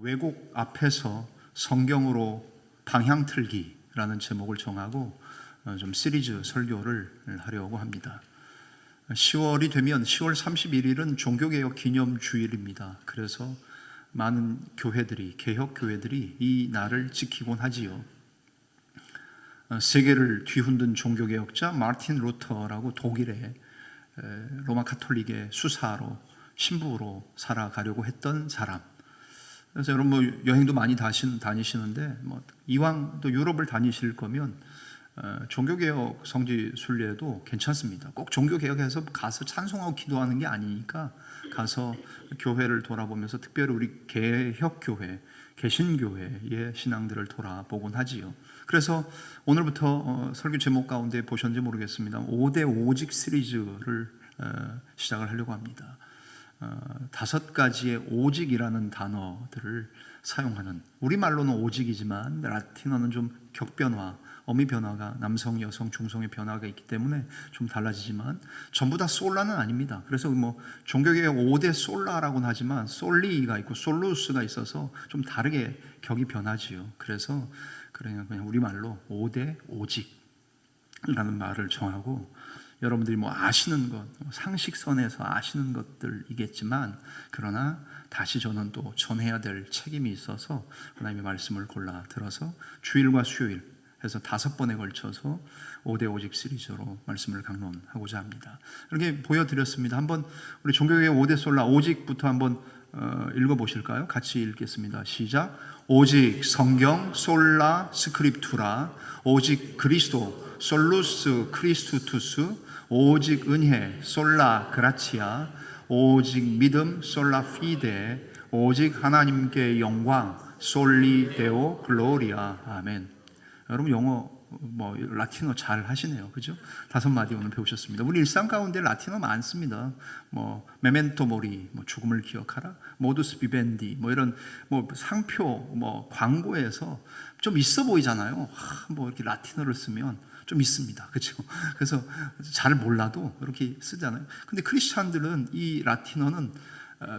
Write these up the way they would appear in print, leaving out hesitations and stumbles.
왜곡 앞에서 성경으로 방향 틀기라는 제목을 정하고 좀 시리즈 설교를 하려고 합니다. 10월이 되면 10월 31일은 종교개혁 기념주일입니다. 그래서 많은 교회들이, 개혁교회들이 이 날을 지키곤 하지요. 세계를 뒤흔든 종교개혁자 마르틴 루터라고 독일의 로마 카톨릭의 수사로, 신부로 살아가려고 했던 사람. 그래서 여러분 여행도 많이 다니시는데 이왕 또 유럽을 다니실 거면 종교개혁 성지 순례도 괜찮습니다. 꼭 종교개혁해서 가서 찬송하고 기도하는 게 아니니까 가서 교회를 돌아보면서 특별히 우리 개혁교회, 개신교회의 신앙들을 돌아보곤 하지요. 그래서 오늘부터 설교 제목 가운데 보셨는지 모르겠습니다. 5대 오직 시리즈를 시작을 하려고 합니다. 5가지의 오직이라는 단어들을 사용하는, 우리말로는 오직이지만 라틴어는 좀 격변화, 어미 변화가 남성, 여성, 중성의 변화가 있기 때문에 좀 달라지지만 전부 다 솔라는 아닙니다. 그래서 종교개혁 5대 솔라라고는 하지만 솔리가 있고 솔루스가 있어서 좀 다르게 격이 변하지요. 그래서 그냥 우리말로 5대 오직이라는 말을 정하고, 여러분들이 아시는 것, 상식선에서 아시는 것들이겠지만, 그러나 다시 저는 또 전해야 될 책임이 있어서 하나님의 말씀을 골라 들어서 주일과 수요일 해서 5번에 걸쳐서 5대 오직 시리즈로 말씀을 강론하고자 합니다. 이렇게 보여드렸습니다. 한번 우리 종교개혁 5대 솔라 오직부터 한번 읽어보실까요? 같이 읽겠습니다. 시작. 오직 성경 솔라 스크립투라, 오직 그리스도 솔루스 크리스투투스, 오직 은혜 솔라 그라치아, 오직 믿음 솔라 피데, 오직 하나님께 영광 솔리 데오 글로리아. 아멘. 여러분 영어 라틴어 잘 하시네요. 그죠? 5마디 오늘 배우셨습니다. 우리 일상 가운데 라틴어 많습니다. 메멘토 모리, 죽음을 기억하라, 모두스 비벤디, 이런 상표, 광고에서 좀 있어 보이잖아요. 이렇게 라틴어를 쓰면 좀 있습니다. 그렇죠? 그래서 잘 몰라도 이렇게 쓰잖아요. 근데 크리스찬들은 이 라틴어는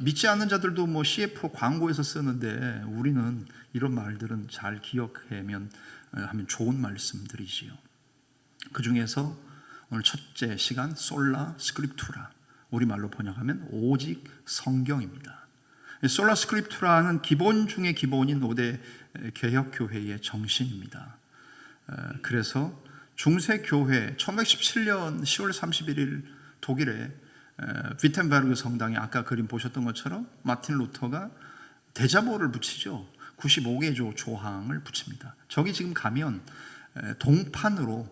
믿지 않는 자들도 CF 광고에서 쓰는데, 우리는 이런 말들은 잘 기억하면 하면 좋은 말씀들이지요. 그 중에서 오늘 첫째 시간 솔라 스크립투라, 우리말로 번역하면 오직 성경입니다. 솔라 스크립투라는 기본 중의 기본인 5대 개혁교회의 정신입니다. 그래서 중세교회 1917년 10월 31일 독일의 위텐베르그 성당에 아까 그림 보셨던 것처럼 마틴 루터가 대자보를 붙이죠. 95개 조항을 붙입니다. 저기 지금 가면 동판으로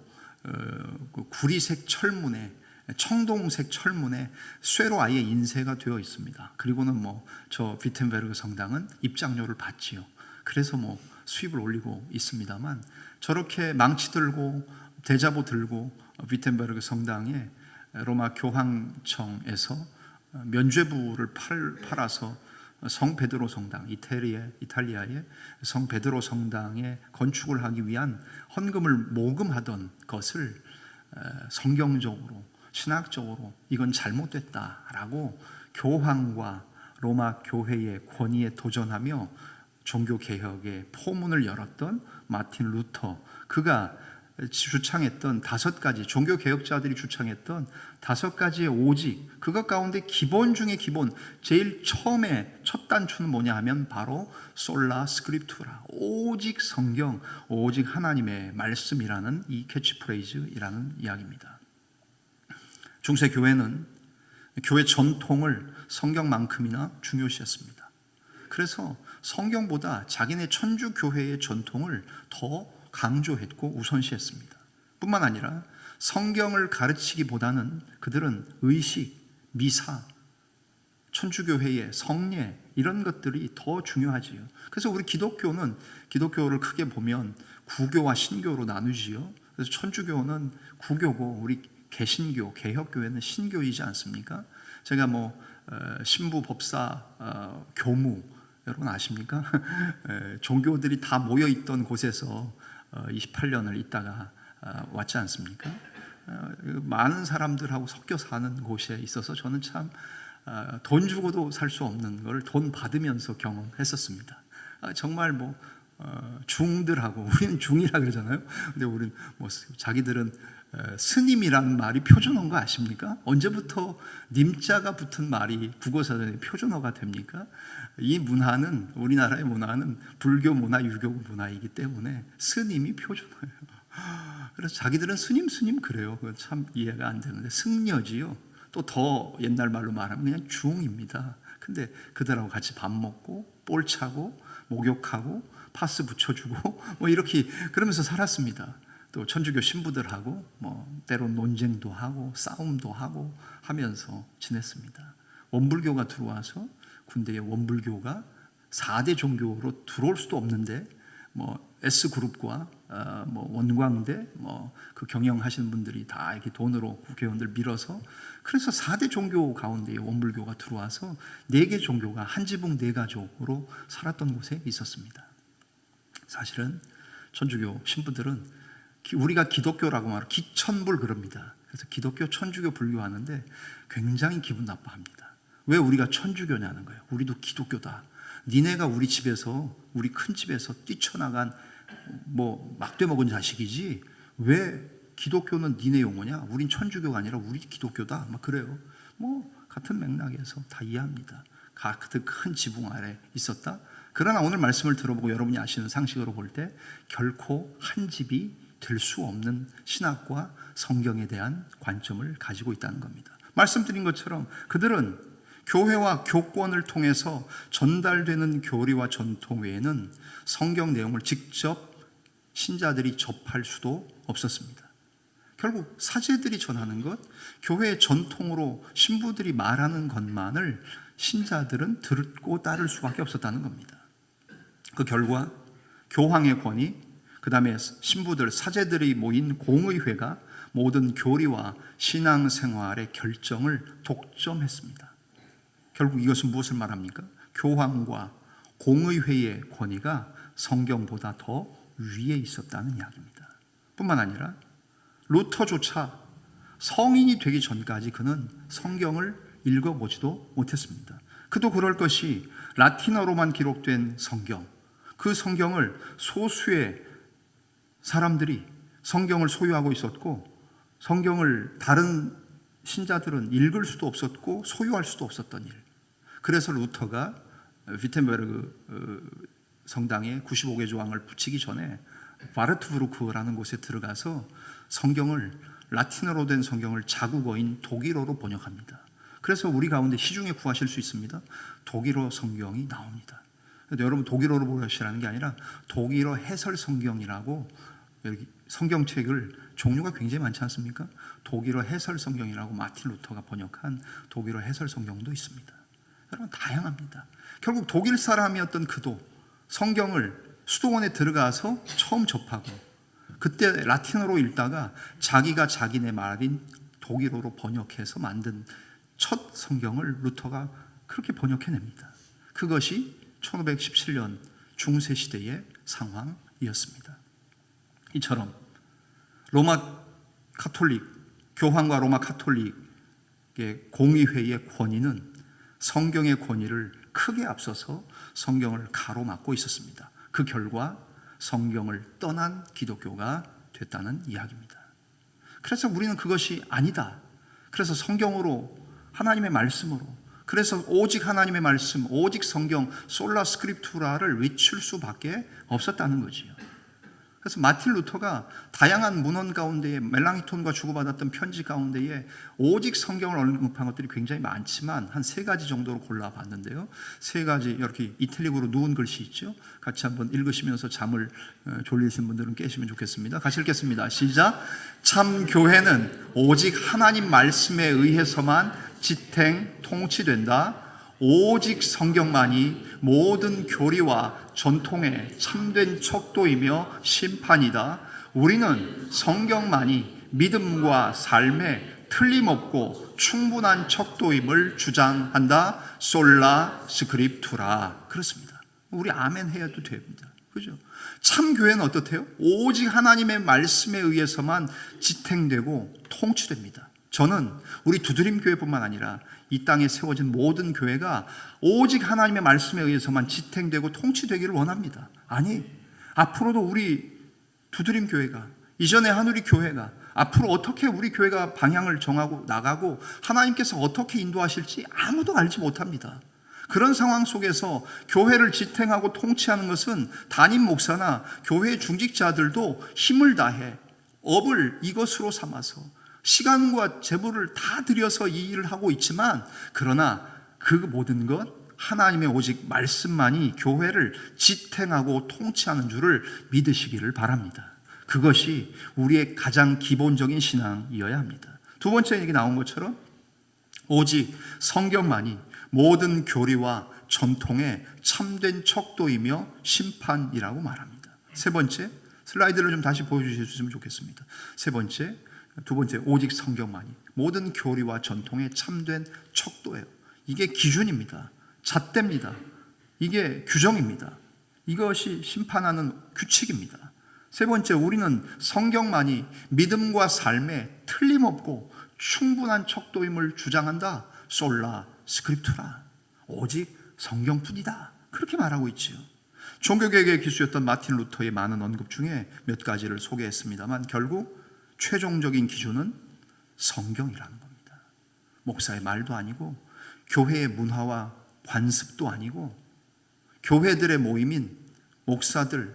구리색 철문에, 청동색 철문에 쇠로 아예 인쇄가 되어 있습니다. 그리고는 저 위텐베르그 성당은 입장료를 받지요. 그래서 수입을 올리고 있습니다만, 저렇게 망치 들고 대자보 들고 위텐베르그 성당에 로마 교황청에서 면죄부를 팔아서 성 베드로 성당, 이탈리아의 성 베드로 성당에 건축을 하기 위한 헌금을 모금하던 것을 성경적으로, 신학적으로 이건 잘못됐다라고 교황과 로마 교회의 권위에 도전하며 종교개혁의 포문을 열었던 마틴 루터, 그가 주창했던 5가지, 종교개혁자들이 주창했던 5가지의 오직, 그것 가운데 기본 중에 기본, 제일 처음에 첫 단추는 뭐냐 하면 바로 솔라 스크립투라, 오직 성경, 오직 하나님의 말씀이라는 이 캐치프레이즈이라는 이야기입니다. 중세교회는 교회 전통을 성경만큼이나 중요시했습니다. 그래서 성경보다 자기네 천주교회의 전통을 더 강조했고 우선시했습니다. 뿐만 아니라 성경을 가르치기보다는 그들은 의식, 미사, 천주교회의 성례, 이런 것들이 더 중요하지요. 그래서 우리 기독교를 크게 보면 구교와 신교로 나누지요. 그래서 천주교는 구교고 우리 개신교, 개혁교회는 신교이지 않습니까? 제가 신부, 법사, 교무, 여러분 아십니까? 종교들이 다 모여있던 곳에서 28년을 있다가 왔지 않습니까? 많은 사람들하고 섞여 사는 곳에 있어서 저는 참 돈 주고도 살 수 없는 걸 돈 받으면서 경험했었습니다. 정말 중들하고 우리는 중이라 그러잖아요. 근데 우리는 자기들은 스님이라는 말이 표준어인 거 아십니까? 언제부터 님자가 붙은 말이 국어사전에 표준어가 됩니까? 이 문화는, 우리나라의 문화는 불교 문화, 유교 문화이기 때문에 스님이 표준어예요. 그래서 자기들은 스님 그래요. 참 이해가 안 되는데 승려지요. 또 더 옛날 말로 말하면 그냥 중입니다. 근데 그들하고 같이 밥 먹고 볼 차고 목욕하고 파스 붙여주고 이렇게 그러면서 살았습니다. 또 천주교 신부들하고 때론 논쟁도 하고 싸움도 하고 하면서 지냈습니다. 원불교가 들어와서 군대에 원불교가 4대 종교로 들어올 수도 없는데 S그룹과 원광대 그 경영하시는 분들이 다 이렇게 돈으로 국회의원들 밀어서 그래서 4대 종교 가운데 원불교가 들어와서 4개 종교가 한 지붕 4가족으로 살았던 곳에 있었습니다. 사실은 천주교 신부들은 우리가 기독교라고 말하면 기천불 그럽니다. 그래서 기독교, 천주교, 불교 하는데 굉장히 기분 나빠합니다. 왜 우리가 천주교냐는 거예요. 우리도 기독교다. 니네가 우리 집에서, 우리 큰 집에서 뛰쳐나간 막대 먹은 자식이지 왜 기독교는 니네 용어냐? 우린 천주교가 아니라 우리 기독교다. 막 그래요. 같은 맥락에서 다 이해합니다. 같은 큰 지붕 아래 있었다. 그러나 오늘 말씀을 들어보고 여러분이 아시는 상식으로 볼 때 결코 한 집이 될 수 없는 신학과 성경에 대한 관점을 가지고 있다는 겁니다. 말씀드린 것처럼 그들은 교회와 교권을 통해서 전달되는 교리와 전통 외에는 성경 내용을 직접 신자들이 접할 수도 없었습니다. 결국 사제들이 전하는 것, 교회의 전통으로 신부들이 말하는 것만을 신자들은 듣고 따를 수밖에 없었다는 겁니다. 그 결과 교황의 권위, 그 다음에 신부들, 사제들이 모인 공의회가 모든 교리와 신앙생활의 결정을 독점했습니다. 결국 이것은 무엇을 말합니까? 교황과 공의회의 권위가 성경보다 더 위에 있었다는 이야기입니다. 뿐만 아니라 루터조차 성인이 되기 전까지 그는 성경을 읽어보지도 못했습니다. 그도 그럴 것이 라틴어로만 기록된 성경, 그 성경을 소수의 사람들이 성경을 소유하고 있었고 성경을 다른 신자들은 읽을 수도 없었고 소유할 수도 없었던 일. 그래서 루터가 위텐베르그 성당에 95개 조항을 붙이기 전에 바르트부르크라는 곳에 들어가서 성경을 라틴어로 된 성경을 자국어인 독일어로 번역합니다. 그래서 우리 가운데 시중에 구하실 수 있습니다. 독일어 성경이 나옵니다. 여러분 독일어로 보시라는 게 아니라 독일어 해설 성경이라고 여기 성경책을 종류가 굉장히 많지 않습니까? 독일어 해설 성경이라고 마틴 루터가 번역한 독일어 해설 성경도 있습니다. 여러분 다양합니다. 결국 독일 사람이었던 그도 성경을 수도원에 들어가서 처음 접하고 그때 라틴어로 읽다가 자기가 자기네 말인 독일어로 번역해서 만든 첫 성경을 루터가 그렇게 번역해냅니다. 그것이 1517년 중세시대의 상황이었습니다. 이처럼 로마 카톨릭, 교황과 로마 카톨릭의 공의회의 권위는 성경의 권위를 크게 앞서서 성경을 가로막고 있었습니다. 그 결과 성경을 떠난 기독교가 됐다는 이야기입니다. 그래서 우리는 그것이 아니다. 그래서 성경으로, 하나님의 말씀으로, 그래서 오직 하나님의 말씀, 오직 성경, 솔라 스크립투라를 외칠 수밖에 없었다는 거지요. 그래서 마틴 루터가 다양한 문헌 가운데에 멜랑히톤과 주고받았던 편지 가운데에 오직 성경을 언급한 것들이 굉장히 많지만 한 3가지 정도로 골라봤는데요. 3가지 이렇게 이탈릭으로 누운 글씨 있죠. 같이 한번 읽으시면서 잠을 졸리신 분들은 깨시면 좋겠습니다. 같이 읽겠습니다. 시작. 참 교회는 오직 하나님 말씀에 의해서만 지탱 통치된다. 오직 성경만이 모든 교리와 전통의 참된 척도이며 심판이다. 우리는 성경만이 믿음과 삶에 틀림없고 충분한 척도임을 주장한다. 솔라 스크립투라. 그렇습니다. 우리 아멘 해도 됩니다. 그죠? 참 교회는 어떻대요? 오직 하나님의 말씀에 의해서만 지탱되고 통치됩니다. 저는 우리 두드림 교회뿐만 아니라 이 땅에 세워진 모든 교회가 오직 하나님의 말씀에 의해서만 지탱되고 통치되기를 원합니다. 아니, 앞으로도 우리 두드림 교회가, 이전에 한우리 교회가 앞으로 어떻게 우리 교회가 방향을 정하고 나가고 하나님께서 어떻게 인도하실지 아무도 알지 못합니다. 그런 상황 속에서 교회를 지탱하고 통치하는 것은 담임 목사나 교회 중직자들도 힘을 다해 업을 이것으로 삼아서 시간과 재물을 다 들여서 이 일을 하고 있지만, 그러나 그 모든 것 하나님의 오직 말씀만이 교회를 지탱하고 통치하는 줄을 믿으시기를 바랍니다. 그것이 우리의 가장 기본적인 신앙이어야 합니다. 두 번째 얘기 나온 것처럼 오직 성경만이 모든 교리와 전통의 참된 척도이며 심판이라고 말합니다. 세 번째, 슬라이드를 좀 다시 보여주셨으면 좋겠습니다. 두 번째, 오직 성경만이 모든 교리와 전통의 참된 척도예요. 이게 기준입니다. 잣대입니다. 이게 규정입니다. 이것이 심판하는 규칙입니다. 세 번째, 우리는 성경만이 믿음과 삶에 틀림없고 충분한 척도임을 주장한다. 솔라 스크립투라, 오직 성경뿐이다, 그렇게 말하고 있지요. 종교개혁의 기수였던 마틴 루터의 많은 언급 중에 몇 가지를 소개했습니다만 결국 최종적인 기준은 성경이라는 겁니다. 목사의 말도 아니고 교회의 문화와 관습도 아니고 교회들의 모임인 목사들,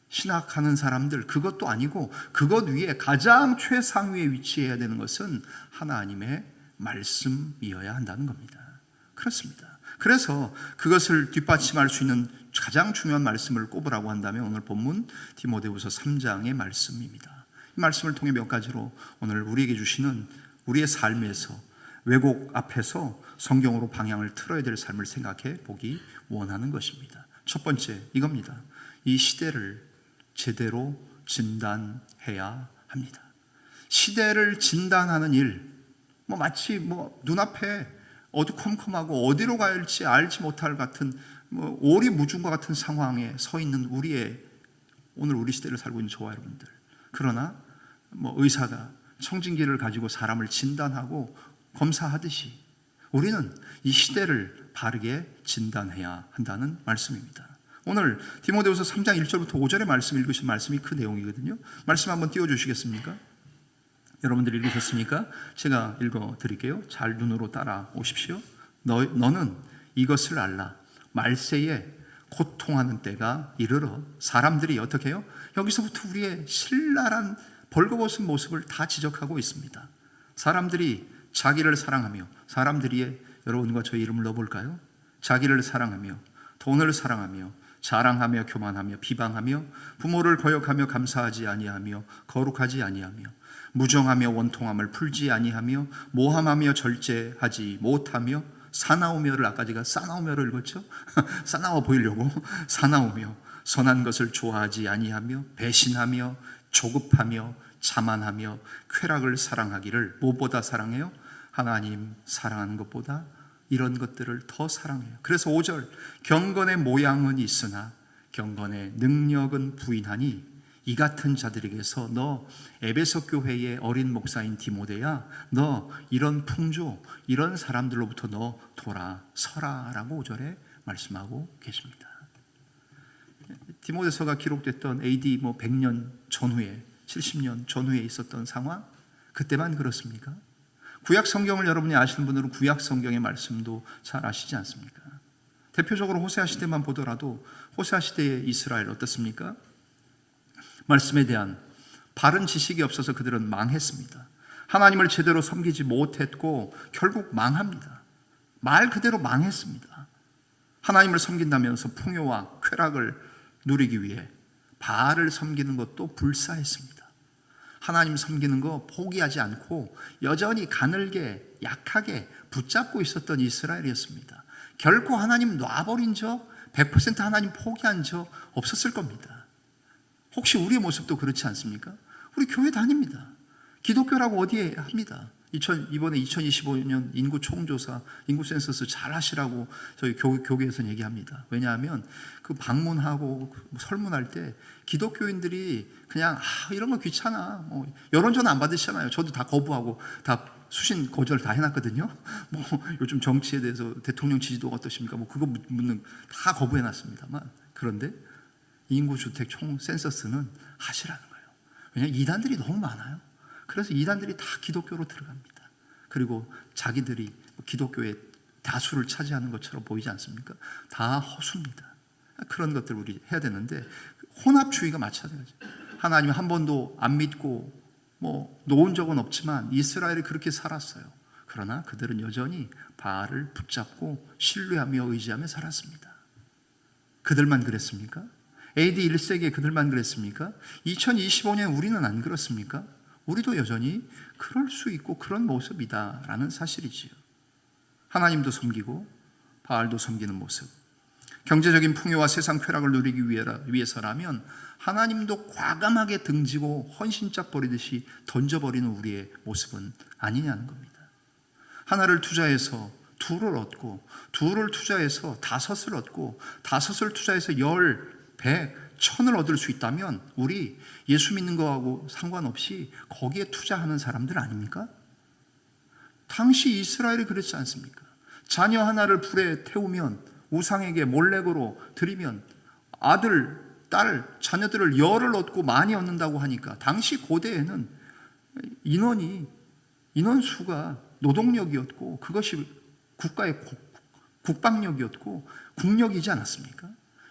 신학하는 사람들, 그것도 아니고 그것 위에 가장 최상위에 위치해야 되는 것은 하나님의 말씀이어야 한다는 겁니다. 그렇습니다. 그래서 그것을 뒷받침할 수 있는 가장 중요한 말씀을 꼽으라고 한다면 오늘 본문 디모데후서 3장의 말씀입니다. 이 말씀을 통해 몇 가지로 오늘 우리에게 주시는 우리의 삶에서 왜곡 앞에서 성경으로 방향을 틀어야 될 삶을 생각해 보기 원하는 것입니다. 첫 번째, 이겁니다. 이 시대를 제대로 진단해야 합니다. 시대를 진단하는 일, 마치 눈앞에 어두컴컴하고 어디로 가야 할지 알지 못할 같은 오리무중과 같은 상황에 서 있는 오늘 우리 시대를 살고 있는 저와 여러분들. 그러나 의사가 청진기를 가지고 사람을 진단하고 검사하듯이 우리는 이 시대를 바르게 진단해야 한다는 말씀입니다. 오늘 디모데후서 3장 1절부터 5절의 말씀 읽으신 말씀이 그 내용이거든요. 말씀 한번 띄워주시겠습니까? 여러분들 읽으셨습니까? 제가 읽어드릴게요. 잘 눈으로 따라오십시오. 너는 이것을 알라. 말세에 고통하는 때가 이르러 사람들이 어떻게 해요? 여기서부터 우리의 신랄한 벌거벗은 모습을 다 지적하고 있습니다. 사람들이 자기를 사랑하며, 사람들이 여러분과 저의 이름을 넣어볼까요? 자기를 사랑하며, 돈을 사랑하며, 자랑하며, 교만하며, 비방하며, 부모를 거역하며, 감사하지 아니하며, 거룩하지 아니하며, 무정하며, 원통함을 풀지 아니하며, 모함하며, 절제하지 못하며, 사나우며를 아까 제가 싸나우며를 읽었죠? 싸나워 보이려고 사나우며, 선한 것을 좋아하지 아니하며, 배신하며, 조급하며, 자만하며, 쾌락을 사랑하기를 무엇보다 사랑해요? 하나님 사랑하는 것보다 이런 것들을 더 사랑해요. 그래서 5절, 경건의 모양은 있으나 경건의 능력은 부인하니 이 같은 자들에게서 너 에베소 교회의 어린 목사인 디모데야, 너 이런 풍조, 이런 사람들로부터 너 돌아서라 라고 5절에 말씀하고 계십니다. 디모데서가 기록됐던 AD 100년 전후에, 70년 전후에 있었던 상황, 그때만 그렇습니까? 구약 성경을 여러분이 아시는 분들은 구약 성경의 말씀도 잘 아시지 않습니까? 대표적으로 호세아 시대만 보더라도 호세아 시대의 이스라엘 어떻습니까? 말씀에 대한 바른 지식이 없어서 그들은 망했습니다. 하나님을 제대로 섬기지 못했고 결국 망합니다. 말 그대로 망했습니다. 하나님을 섬긴다면서 풍요와 쾌락을 누리기 위해 바알을 섬기는 것도 불사했습니다. 하나님 섬기는 거 포기하지 않고 여전히 가늘게 약하게 붙잡고 있었던 이스라엘이었습니다. 결코 하나님 놔버린 적, 100% 하나님 포기한 적 없었을 겁니다. 혹시 우리의 모습도 그렇지 않습니까? 우리 교회 다닙니다. 기독교라고 어디에 합니다. 이번에 2025년 인구 총조사, 인구 센서스 잘 하시라고 저희 교계에서는 얘기합니다. 왜냐하면 그 방문하고 설문할 때 기독교인들이 그냥 이런 거 귀찮아, 여론조사 안 받으시잖아요. 저도 다 거부하고 다 수신 거절 다 해놨거든요. 요즘 정치에 대해서 대통령 지지도가 어떠십니까? 그거 묻는 다 거부해놨습니다만, 그런데 인구주택 총 센서스는 하시라는 거예요. 왜냐하면 이단들이 너무 많아요. 그래서 이단들이 다 기독교로 들어갑니다. 그리고 자기들이 기독교의 다수를 차지하는 것처럼 보이지 않습니까? 다 허수입니다. 그런 것들을 우리 해야 되는데, 혼합주의가 마찬가지예요. 하나님 한 번도 안 믿고 놓은 적은 없지만 이스라엘이 그렇게 살았어요. 그러나 그들은 여전히 바알을 붙잡고 신뢰하며 의지하며 살았습니다. 그들만 그랬습니까? AD 1세기에 그들만 그랬습니까? 2025년 우리는 안 그렇습니까? 우리도 여전히 그럴 수 있고 그런 모습이다라는 사실이지요. 하나님도 섬기고 바알도 섬기는 모습. 경제적인 풍요와 세상 쾌락을 누리기 위해서라면 하나님도 과감하게 등지고 헌신짝 버리듯이 던져버리는 우리의 모습은 아니냐는 겁니다. 하나를 투자해서 둘을 얻고, 둘을 투자해서 다섯을 얻고, 다섯을 투자해서 10, 100, 1000을 얻을 수 있다면 우리 예수 믿는 거하고 상관없이 거기에 투자하는 사람들 아닙니까? 당시 이스라엘이 그랬지 않습니까? 자녀 하나를 불에 태우면 우상에게 몰래고로 드리면 아들, 딸, 자녀들을 열을 얻고 많이 얻는다고 하니까 당시 고대에는 인원수가 노동력이었고 그것이 국가의 국방력이었고 국력이지 않았습니까?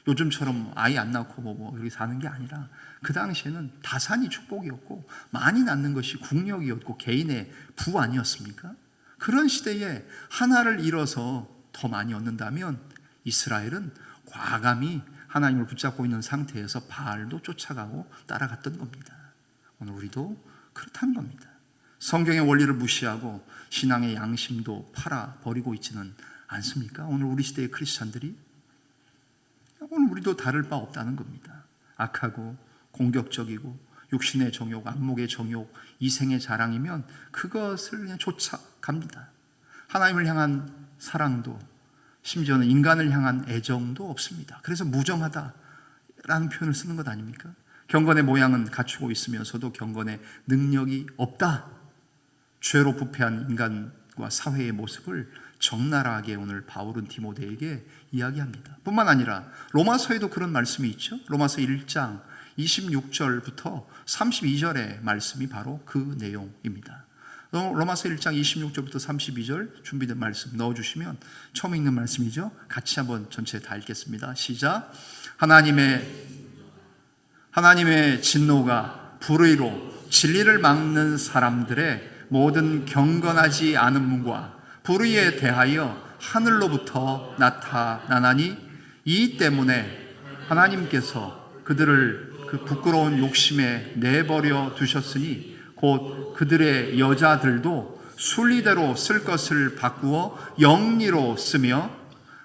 요즘처럼 아이 안 낳고 여기 사는 게 아니라 그 당시에는 다산이 축복이었고 많이 낳는 것이 국력이었고 개인의 부 아니었습니까? 그런 시대에 하나를 잃어서 더 많이 얻는다면 이스라엘은 과감히 하나님을 붙잡고 있는 상태에서 바알도 쫓아가고 따라갔던 겁니다. 오늘 우리도 그렇다는 겁니다. 성경의 원리를 무시하고 신앙의 양심도 팔아버리고 있지는 않습니까? 오늘 우리 시대의 크리스찬들이 오늘 우리도 다를 바 없다는 겁니다. 악하고 공격적이고 육신의 정욕, 안목의 정욕, 이생의 자랑이면 그것을 그냥 쫓아갑니다. 하나님을 향한 사랑도 심지어는 인간을 향한 애정도 없습니다. 그래서 무정하다라는 표현을 쓰는 것 아닙니까? 경건의 모양은 갖추고 있으면서도 경건의 능력이 없다. 죄로 부패한 인간과 사회의 모습을 적나라하게 오늘 바울은 디모데에게 이야기합니다. 뿐만 아니라 로마서에도 그런 말씀이 있죠. 로마서 1장 26절부터 32절의 말씀이 바로 그 내용입니다. 로마서 1장 26절부터 32절 준비된 말씀 넣어주시면 처음 읽는 말씀이죠. 같이 한번 전체 다 읽겠습니다. 시작. 하나님의 진노가 불의로 진리를 막는 사람들의 모든 경건하지 않음과 불의에 대하여 하늘로부터 나타나나니 이 때문에 하나님께서 그들을 그 부끄러운 욕심에 내버려 두셨으니 곧 그들의 여자들도 순리대로 쓸 것을 바꾸어 영리로 쓰며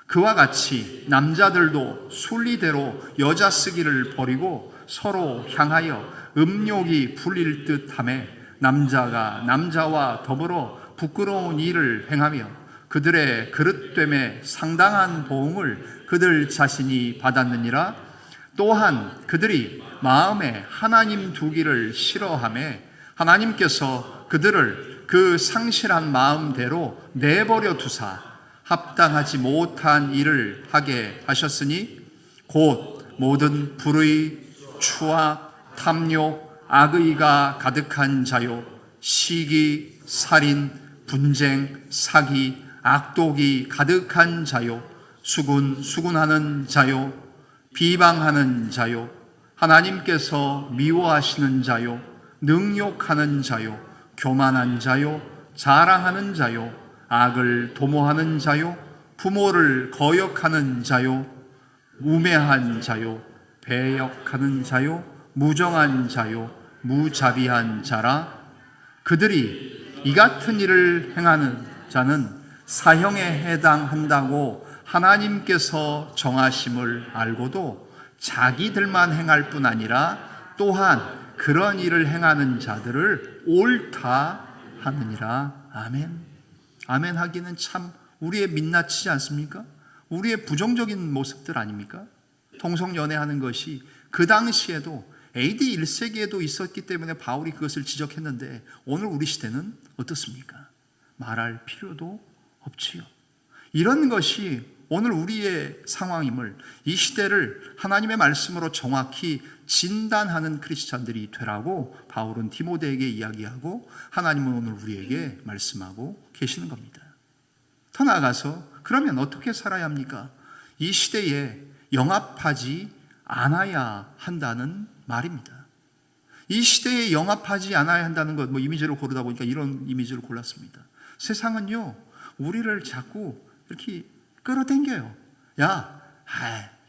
그와 같이 남자들도 순리대로 여자 쓰기를 버리고 서로 향하여 음욕이 불릴 듯하며 남자가 남자와 더불어 부끄러운 일을 행하며 그들의 그릇됨에 상당한 보응을 그들 자신이 받았느니라. 또한 그들이 마음에 하나님 두기를 싫어하며 하나님께서 그들을 그 상실한 마음대로 내버려 두사 합당하지 못한 일을 하게 하셨으니 곧 모든 불의, 추악, 탐욕, 악의가 가득한 자요 시기, 살인, 분쟁, 사기, 악독이 가득한 자요 수군하는 자요 비방하는 자요 하나님께서 미워하시는 자요 능욕하는 자요 교만한 자요 자랑하는 자요 악을 도모하는 자요 부모를 거역하는 자요 우매한 자요 배역하는 자요 무정한 자요 무자비한 자라. 그들이 이 같은 일을 행하는 자는 사형에 해당한다고 하나님께서 정하심을 알고도 자기들만 행할 뿐 아니라 또한 그런 일을 행하는 자들을 옳다 하느니라. 아멘. 아멘 하기는 참 우리의 민낯이지 않습니까? 우리의 부정적인 모습들 아닙니까? 동성연애하는 것이 그 당시에도 AD 1세기에도 있었기 때문에 바울이 그것을 지적했는데 오늘 우리 시대는 어떻습니까? 말할 필요도 없지요. 이런 것이 오늘 우리의 상황임을, 이 시대를 하나님의 말씀으로 정확히 진단하는 크리스찬들이 되라고 바울은 디모데에게 이야기하고 하나님은 오늘 우리에게 말씀하고 계시는 겁니다. 더 나아가서 그러면 어떻게 살아야 합니까? 이 시대에 영합하지 않아야 한다는 말입니다. 이 시대에 영합하지 않아야 한다는 것, 이미지를 고르다 보니까 이런 이미지를 골랐습니다. 세상은요, 우리를 자꾸 이렇게 끌어당겨요. 야,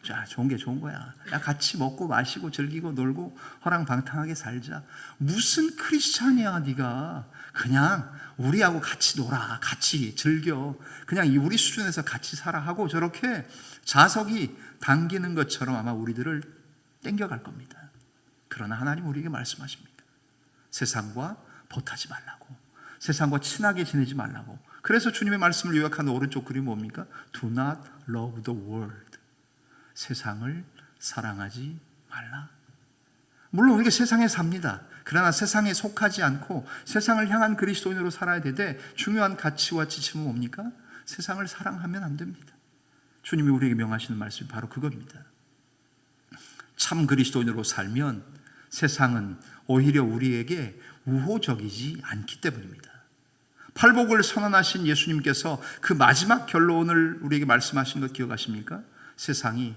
자, 좋은 게 좋은 거야. 야, 같이 먹고 마시고 즐기고 놀고 허랑방탕하게 살자. 무슨 크리스찬이야, 네가. 그냥 우리하고 같이 놀아, 같이 즐겨. 그냥 우리 수준에서 같이 살아 하고 저렇게 자석이 당기는 것처럼 아마 우리들을 땡겨갈 겁니다. 그러나 하나님 우리에게 말씀하십니다. 세상과 벗하지 말라고. 세상과 친하게 지내지 말라고. 그래서 주님의 말씀을 요약하는 오른쪽 그림이 뭡니까? Do not love the world. 세상을 사랑하지 말라. 물론 우리가 세상에 삽니다. 그러나 세상에 속하지 않고 세상을 향한 그리스도인으로 살아야 되되 중요한 가치와 지침은 뭡니까? 세상을 사랑하면 안 됩니다. 주님이 우리에게 명하시는 말씀이 바로 그겁니다. 참 그리스도인으로 살면 세상은 오히려 우리에게 우호적이지 않기 때문입니다. 팔복을 선언하신 예수님께서 그 마지막 결론을 우리에게 말씀하신 것 기억하십니까? 세상이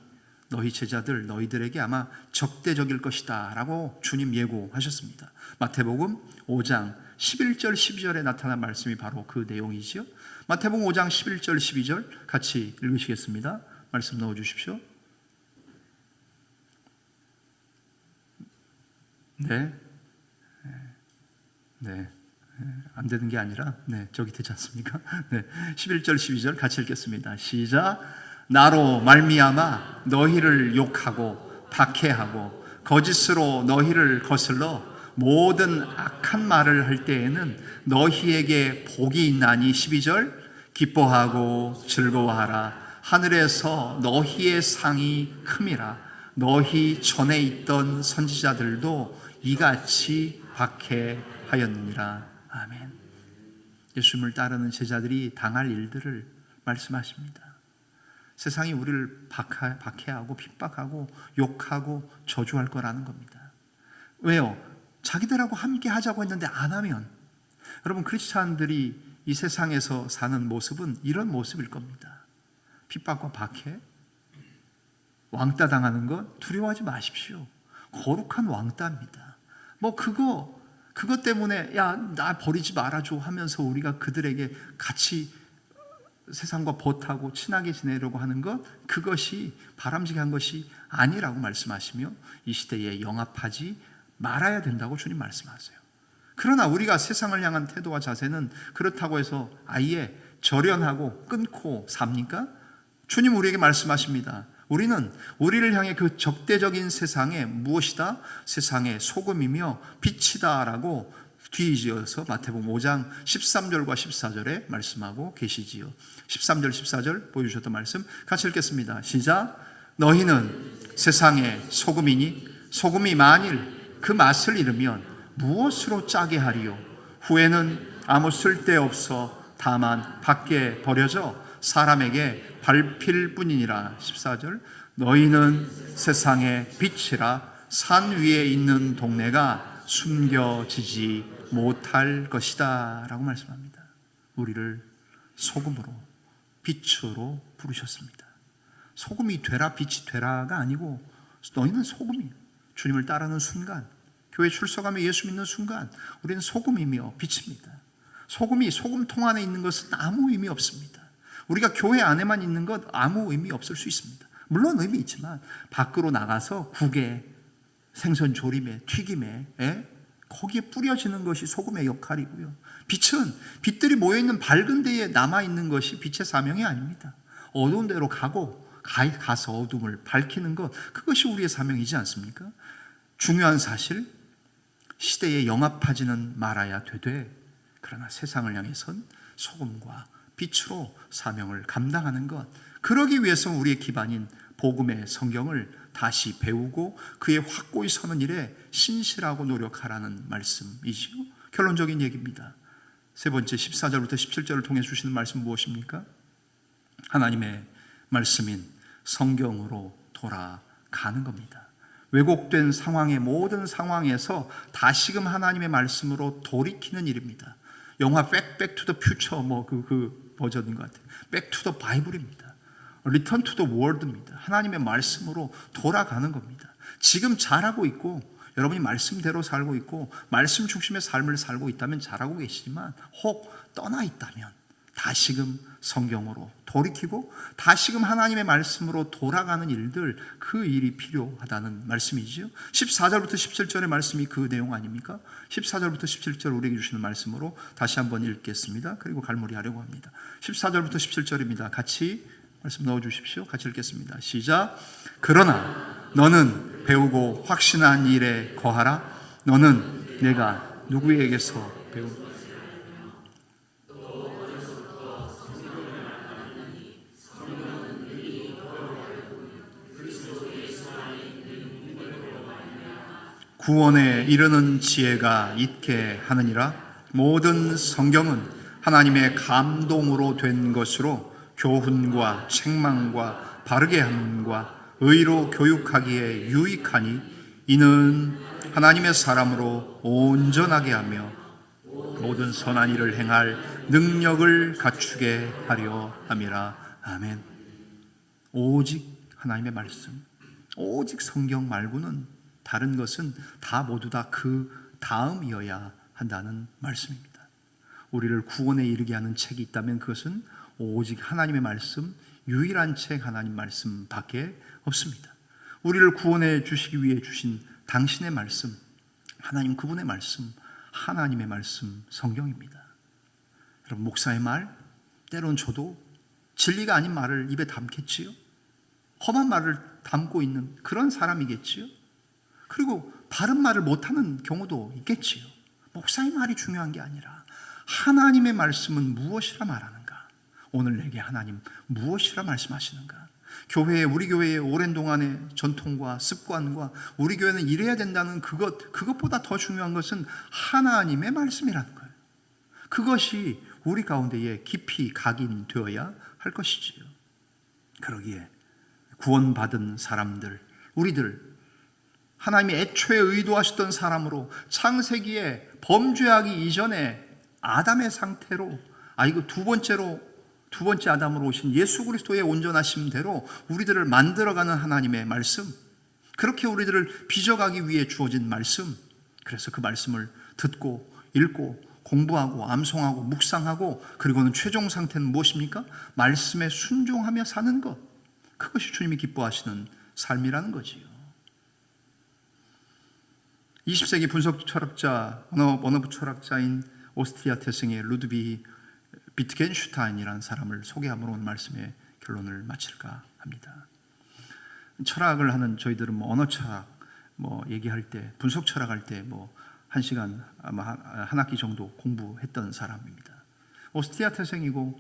너희 제자들, 너희들에게 아마 적대적일 것이다 라고 주님 예고하셨습니다. 마태복음 5장 11절 12절에 나타난 말씀이 바로 그 내용이지요. 마태복음 5장 11절 12절 같이 읽으시겠습니다. 말씀 넣어주십시오. 네. 안 되는 게 아니라 저기 되지 않습니까? 11절 12절 같이 읽겠습니다. 시작. 나로 말미암아 너희를 욕하고 박해하고 거짓으로 너희를 거슬러 모든 악한 말을 할 때에는 너희에게 복이 있나니 12절 기뻐하고 즐거워하라. 하늘에서 너희의 상이 큼이라. 너희 전에 있던 선지자들도 이같이 박해하였느니라. 아멘. 예수님을 따르는 제자들이 당할 일들을 말씀하십니다. 세상이 우리를 박해하고 핍박하고 욕하고 저주할 거라는 겁니다. 왜요? 자기들하고 함께 하자고 했는데 안 하면, 여러분 크리스찬들이 이 세상에서 사는 모습은 이런 모습일 겁니다. 핍박과 박해, 왕따 당하는 것 두려워하지 마십시오. 거룩한 왕따입니다. 그것 때문에 야, 나 버리지 말아줘 하면서 우리가 그들에게 같이 세상과 벗하고 친하게 지내려고 하는 것, 그것이 바람직한 것이 아니라고 말씀하시며 이 시대에 영합하지 말아야 된다고 주님 말씀하세요. 그러나 우리가 세상을 향한 태도와 자세는 그렇다고 해서 아예 절연하고 끊고 삽니까? 주님 우리에게 말씀하십니다. 우리는 우리를 향해 그 적대적인 세상에 무엇이다? 세상의 소금이며 빛이다 라고 뒤이어서 마태복음 5장 13절과 14절에 말씀하고 계시지요. 13절 14절 보여주셨던 말씀 같이 읽겠습니다. 시작. 너희는 세상의 소금이니 소금이 만일 그 맛을 잃으면 무엇으로 짜게 하리요? 후에는 아무 쓸데없어 다만 밖에 버려져 사람에게 밟힐 뿐이니라. 14절 너희는 세상의 빛이라. 산 위에 있는 동네가 숨겨지지 못할 것이다 라고 말씀합니다. 우리를 소금으로 빛으로 부르셨습니다. 소금이 되라 빛이 되라가 아니고 너희는 소금이에요. 주님을 따르는 순간, 교회 출석하며 예수 믿는 순간 우리는 소금이며 빛입니다. 소금이 소금통 안에 있는 것은 아무 의미 없습니다. 우리가 교회 안에만 있는 것 아무 의미 없을 수 있습니다. 물론 의미 있지만 밖으로 나가서 국에, 생선 조림에, 튀김에 거기에 뿌려지는 것이 소금의 역할이고요. 빛은 빛들이 모여있는 밝은 데에 남아있는 것이 빛의 사명이 아닙니다. 어두운 데로 가서 어둠을 밝히는 것, 그것이 우리의 사명이지 않습니까? 중요한 사실, 시대에 영합하지는 말아야 되되 그러나 세상을 향해선 소금과 빛으로 사명을 감당하는 것, 그러기 위해서 우리의 기반인 복음의 성경을 다시 배우고 그에 확고히 서는 일에 신실하고 노력하라는 말씀이지요. 결론적인 얘기입니다. 세 번째 14절부터 17절을 통해 주시는 말씀 무엇입니까? 하나님의 말씀인 성경으로 돌아가는 겁니다. 왜곡된 상황의 모든 상황에서 다시금 하나님의 말씀으로 돌이키는 일입니다. 영화 Back to the Future 그 버전인 것 같아요. Back to the Bible입니다. Return to the Word입니다. 하나님의 말씀으로 돌아가는 겁니다. 지금 잘하고 있고 여러분이 말씀대로 살고 있고 말씀 중심의 삶을 살고 있다면 잘하고 계시지만 혹 떠나 있다면 다시금 성경으로 돌이키고 다시금 하나님의 말씀으로 돌아가는 일들, 그 일이 필요하다는 말씀이지요. 14절부터 17절의 말씀이 그 내용 아닙니까? 14절부터 17절 우리에게 주시는 말씀으로 다시 한번 읽겠습니다. 그리고 갈무리하려고 합니다. 14절부터 17절입니다. 같이 말씀 넣어주십시오. 같이 읽겠습니다. 시작. 그러나 너는 배우고 확신한 일에 거하라. 너는 내가 누구에게서 배운 구원에 이르는 지혜가 있게 하느니라. 모든 성경은 하나님의 감동으로 된 것으로 교훈과 책망과 바르게 함과 의로 교육하기에 유익하니 이는 하나님의 사람으로 온전하게 하며 모든 선한 일을 행할 능력을 갖추게 하려 함이라. 아멘. 오직 하나님의 말씀, 오직 성경 말고는 다른 것은 다 모두 다 그 다음이어야 한다는 말씀입니다. 우리를 구원에 이르게 하는 책이 있다면 그것은 오직 하나님의 말씀, 유일한 책 하나님 말씀밖에 없습니다. 우리를 구원해 주시기 위해 주신 당신의 말씀, 하나님 그분의 말씀, 하나님의 말씀 성경입니다. 여러분, 목사의 말, 때론 저도 진리가 아닌 말을 입에 담겠지요. 험한 말을 담고 있는 그런 사람이겠지요. 그리고 바른 말을 못하는 경우도 있겠지요. 목사의 말이 중요한 게 아니라 하나님의 말씀은 무엇이라 말하는가? 오늘 내게 하나님 무엇이라 말씀하시는가? 우리 교회의 오랜 동안의 전통과 습관과 우리 교회는 이래야 된다는 그것보다 더 중요한 것은 하나님의 말씀이라는 거예요. 그것이 우리 가운데에 깊이 각인되어야 할 것이지요. 그러기에 구원받은 사람들, 우리들, 하나님이 애초에 의도하셨던 사람으로 창세기에 범죄하기 이전에 아담의 상태로, 이거 두 번째 아담으로 오신 예수 그리스도의 온전하심대로 우리들을 만들어가는 하나님의 말씀, 그렇게 우리들을 빚어가기 위해 주어진 말씀, 그래서 그 말씀을 듣고 읽고 공부하고 암송하고 묵상하고 그리고는 최종 상태는 무엇입니까? 말씀에 순종하며 사는 것, 그것이 주님이 기뻐하시는 삶이라는 거지요. 20세기 분석 철학자, 언어 철학자인 오스트리아 태생의 루드비히 비트겐슈타인이라는 사람을 소개함으로 오늘 말씀의 결론을 마칠까 합니다. 철학을 하는 저희들은 언어 철학 얘기할 때, 분석 철학할 때 1시간 아마 한 학기 정도 공부했던 사람입니다. 오스트리아 태생이고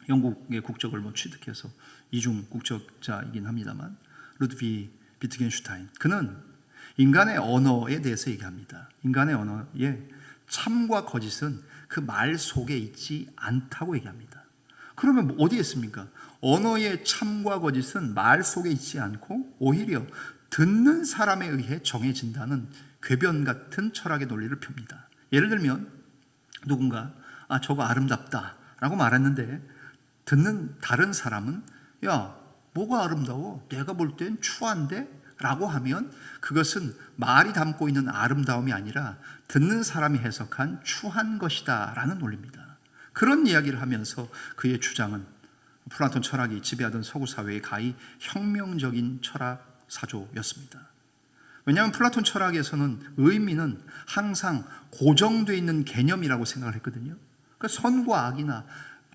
영국의 국적을 취득해서 이중 국적자이긴 합니다만, 루드비히 비트겐슈타인, 그는 인간의 언어에 대해서 얘기합니다. 인간의 언어에 참과 거짓은 그 말 속에 있지 않다고 얘기합니다. 그러면 어디에 있습니까? 언어의 참과 거짓은 말 속에 있지 않고 오히려 듣는 사람에 의해 정해진다는 궤변 같은 철학의 논리를 펴니다. 예를 들면 누군가 저거 아름답다 라고 말했는데 듣는 다른 사람은 야, 뭐가 아름다워? 내가 볼 땐 추한데? 라고 하면 그것은 말이 담고 있는 아름다움이 아니라 듣는 사람이 해석한 추한 것이다 라는 논리입니다. 그런 이야기를 하면서 그의 주장은 플라톤 철학이 지배하던 서구 사회의 가히 혁명적인 철학 사조였습니다. 왜냐하면 플라톤 철학에서는 의미는 항상 고정되어 있는 개념이라고 생각을 했거든요. 그러니까 선과 악이나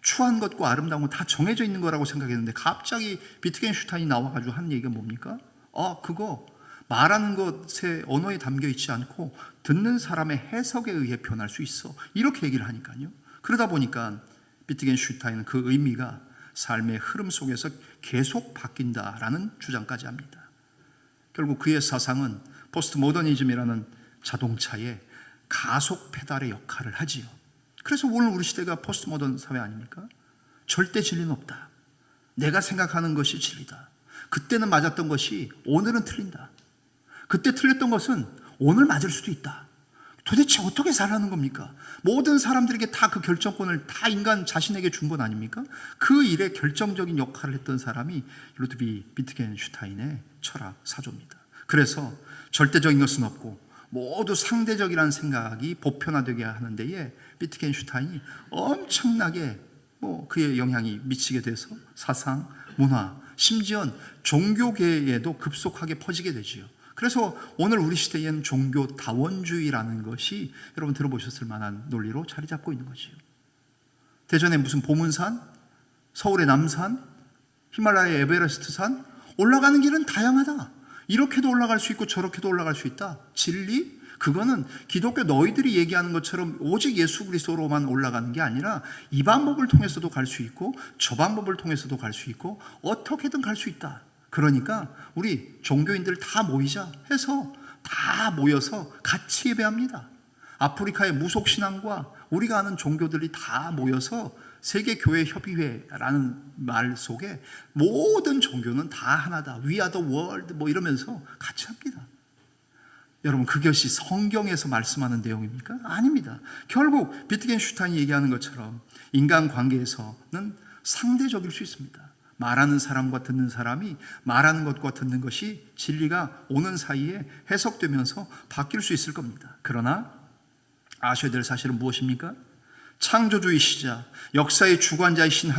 추한 것과 아름다운 건 다 정해져 있는 거라고 생각했는데 갑자기 비트겐슈타인이 나와가지고 한 얘기가 뭡니까? 그거 말하는 것에 언어에 담겨 있지 않고 듣는 사람의 해석에 의해 변할 수 있어. 이렇게 얘기를 하니까요. 그러다 보니까 비트겐슈타인은 그 의미가 삶의 흐름 속에서 계속 바뀐다라는 주장까지 합니다. 결국 그의 사상은 포스트 모더니즘이라는 자동차의 가속 페달의 역할을 하지요. 그래서 오늘 우리 시대가 포스트 모던 사회 아닙니까? 절대 진리는 없다. 내가 생각하는 것이 진리다. 그때는 맞았던 것이 오늘은 틀린다. 그때 틀렸던 것은 오늘 맞을 수도 있다. 도대체 어떻게 살라는 겁니까? 모든 사람들에게 다 그 결정권을 다 인간 자신에게 준 건 아닙니까? 그 일에 결정적인 역할을 했던 사람이 루드비 비트겐슈타인의 철학 사조입니다. 그래서 절대적인 것은 없고 모두 상대적이라는 생각이 보편화되게 하는 데에 비트겐슈타인이 엄청나게 그의 영향이 미치게 돼서 사상, 문화, 심지어 종교계에도 급속하게 퍼지게 되지요. 그래서 오늘 우리 시대에는 종교 다원주의라는 것이 여러분 들어보셨을 만한 논리로 자리 잡고 있는 거지요. 대전에 무슨 보문산, 서울의 남산, 히말라야 에베레스트산, 올라가는 길은 다양하다. 이렇게도 올라갈 수 있고 저렇게도 올라갈 수 있다. 진리? 그거는 기독교 너희들이 얘기하는 것처럼 오직 예수 그리스도로만 올라가는 게 아니라 이 방법을 통해서도 갈 수 있고 저 방법을 통해서도 갈 수 있고 어떻게든 갈 수 있다. 그러니까 우리 종교인들 다 모이자 해서 다 모여서 같이 예배합니다. 아프리카의 무속신앙과 우리가 아는 종교들이 다 모여서 세계교회협의회라는 말 속에 모든 종교는 다 하나다. We are the world 이러면서 같이 합니다. 여러분 그것이 성경에서 말씀하는 내용입니까? 아닙니다. 결국 비트겐슈타인이 얘기하는 것처럼 인간관계에서는 상대적일 수 있습니다. 말하는 사람과 듣는 사람이 말하는 것과 듣는 것이 진리가 오는 사이에 해석되면서 바뀔 수 있을 겁니다. 그러나 아셔야 될 사실은 무엇입니까? 창조주이시자 역사의 주관자이신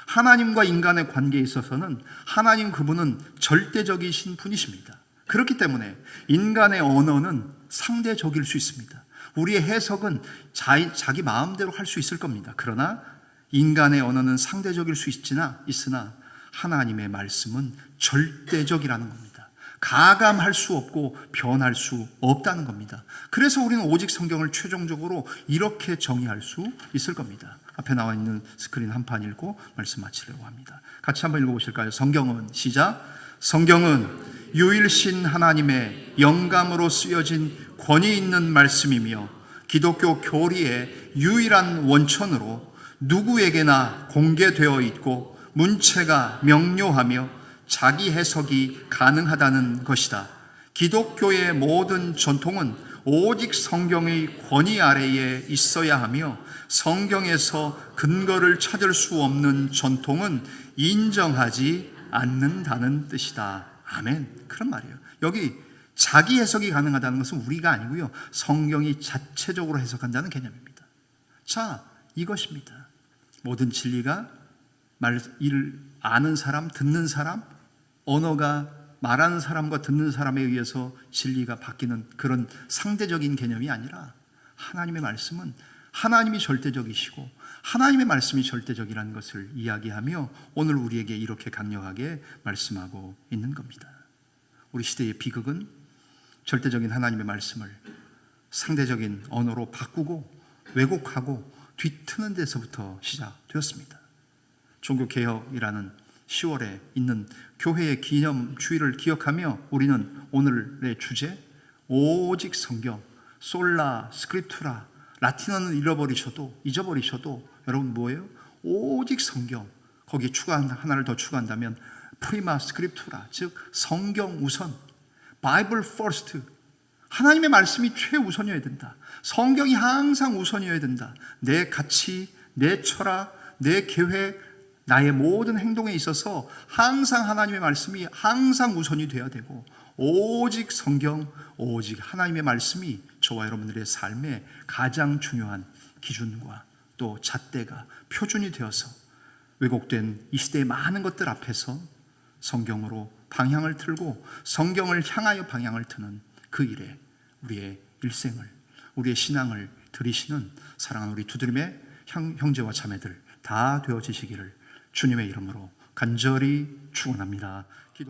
하나님과 인간의 관계에 있어서는 하나님 그분은 절대적이신 분이십니다. 그렇기 때문에 인간의 언어는 상대적일 수 있습니다. 우리의 해석은 자기 마음대로 할 수 있을 겁니다. 그러나 인간의 언어는 상대적일 수 있으나 하나님의 말씀은 절대적이라는 겁니다. 가감할 수 없고 변할 수 없다는 겁니다. 그래서 우리는 오직 성경을 최종적으로 이렇게 정의할 수 있을 겁니다. 앞에 나와 있는 스크린 한 판 읽고 말씀 마치려고 합니다. 같이 한번 읽어보실까요? 성경은 시작. 성경은 유일신 하나님의 영감으로 쓰여진 권위 있는 말씀이며 기독교 교리의 유일한 원천으로 누구에게나 공개되어 있고 문체가 명료하며 자기 해석이 가능하다는 것이다. 기독교의 모든 전통은 오직 성경의 권위 아래에 있어야 하며 성경에서 근거를 찾을 수 없는 전통은 인정하지 않는다는 뜻이다. 아멘. 그런 말이에요. 여기 자기 해석이 가능하다는 것은 우리가 아니고요. 성경이 자체적으로 해석한다는 개념입니다. 자, 이것입니다. 모든 진리가 이를 아는 사람, 듣는 사람, 언어가 말하는 사람과 듣는 사람에 의해서 진리가 바뀌는 그런 상대적인 개념이 아니라 하나님의 말씀은 하나님이 절대적이시고 하나님의 말씀이 절대적이라는 것을 이야기하며 오늘 우리에게 이렇게 강력하게 말씀하고 있는 겁니다. 우리 시대의 비극은 절대적인 하나님의 말씀을 상대적인 언어로 바꾸고 왜곡하고 뒤트는 데서부터 시작되었습니다. 종교개혁이라는 10월에 있는 교회의 기념주의를 기억하며 우리는 오늘의 주제 오직 성경, 솔라 스크립투라, 라틴어는 잊어버리셔도 여러분 뭐예요? 오직 성경, 거기에 하나를 더 추가한다면 프리마 스크립투라, 즉 성경 우선, 바이블 퍼스트, 하나님의 말씀이 최우선이어야 된다. 성경이 항상 우선이어야 된다. 내 가치, 내 철학, 내 계획, 나의 모든 행동에 있어서 항상 하나님의 말씀이 항상 우선이 되어야 되고 오직 성경, 오직 하나님의 말씀이 저와 여러분들의 삶의 가장 중요한 기준과 또 잣대가 표준이 되어서 왜곡된 이 시대의 많은 것들 앞에서 성경으로 방향을 틀고 성경을 향하여 방향을 트는 그 일에 우리의 일생을, 우리의 신앙을 들이시는 사랑하는 우리 두드림의 형제와 자매들 다 되어지시기를 주님의 이름으로 간절히 축원합니다. 기도합니다.